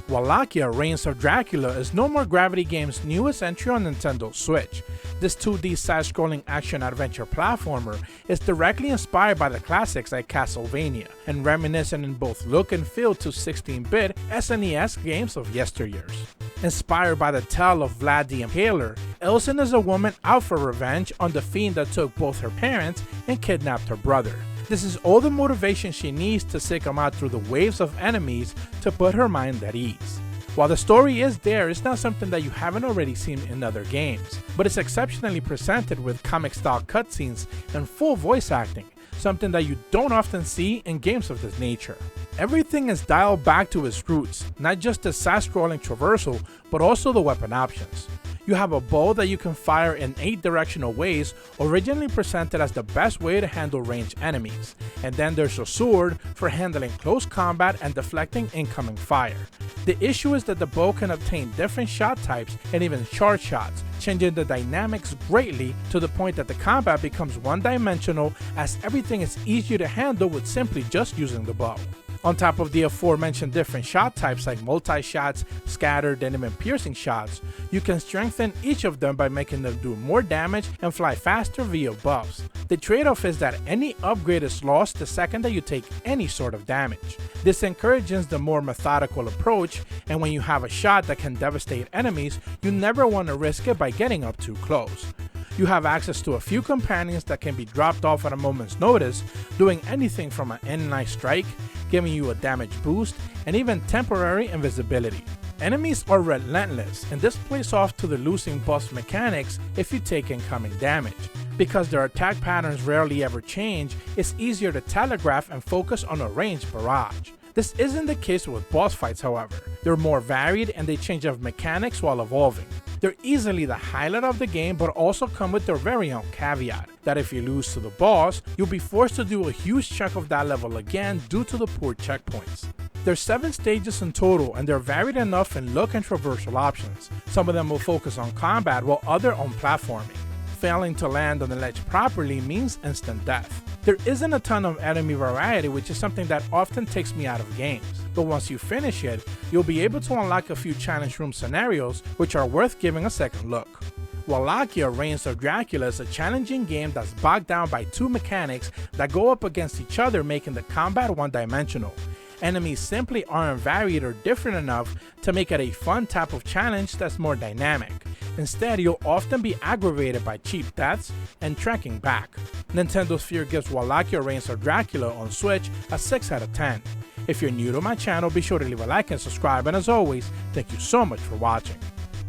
Wallachia Reigns of Dracula is No More Gravity Games' newest entry on Nintendo Switch. This 2D side-scrolling action-adventure platformer is directly inspired by the classics like Castlevania, and reminiscent in both look and feel to 16-bit SNES games of yesteryears. Inspired by the tale of Vlad the Impaler, Ilsen is a woman out for revenge on the fiend that took both her parents and kidnapped her brother. This is all the motivation she needs to seek him out through the waves of enemies to put her mind at ease. While the story is there, it's not something that you haven't already seen in other games, but it's exceptionally presented with comic-style cutscenes and full voice acting, something that you don't often see in games of this nature. Everything is dialed back to its roots, not just the side-scrolling traversal, but also the weapon options. You have a bow that you can fire in 8 directional ways, originally presented as the best way to handle ranged enemies, and then there's a sword for handling close combat and deflecting incoming fire. The issue is that the bow can obtain different shot types and even charge shots, changing the dynamics greatly to the point that the combat becomes one-dimensional, as everything is easier to handle with simply just using the bow. On top of the aforementioned different shot types like multi-shots, scattered, and even piercing shots, you can strengthen each of them by making them do more damage and fly faster via buffs. The trade-off is that any upgrade is lost the second that you take any sort of damage. This encourages the more methodical approach, and when you have a shot that can devastate enemies, you never want to risk it by getting up too close. You have access to a few companions that can be dropped off at a moment's notice, doing anything from an end-knife strike, giving you a damage boost, and even temporary invisibility. Enemies are relentless, and this plays off to the losing buff mechanics if you take incoming damage. Because their attack patterns rarely ever change, it's easier to telegraph and focus on a ranged barrage. This isn't the case with boss fights, however. They're more varied and they change up mechanics while evolving. They're easily the highlight of the game, but also come with their very own caveat, that if you lose to the boss, you'll be forced to do a huge chunk of that level again due to the poor checkpoints. There's 7 stages in total, and they're varied enough in look and traversal options. Some of them will focus on combat, while others on platforming. Failing to land on the ledge properly means instant death. There isn't a ton of enemy variety, which is something that often takes me out of games, but once you finish it, you'll be able to unlock a few challenge room scenarios which are worth giving a second look. Wallachia Reigns of Dracula is a challenging game that's bogged down by 2 mechanics that go up against each other, making the combat one-dimensional. Enemies simply aren't varied or different enough to make it a fun type of challenge that's more dynamic. Instead, you'll often be aggravated by cheap deaths and trekking back. Nintendo Sphere gives Wallachia Reigns of Dracula on Switch a 6 out of 10. If you're new to my channel, be sure to leave a like and subscribe, and as always, thank you so much for watching.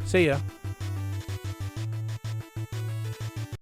See ya!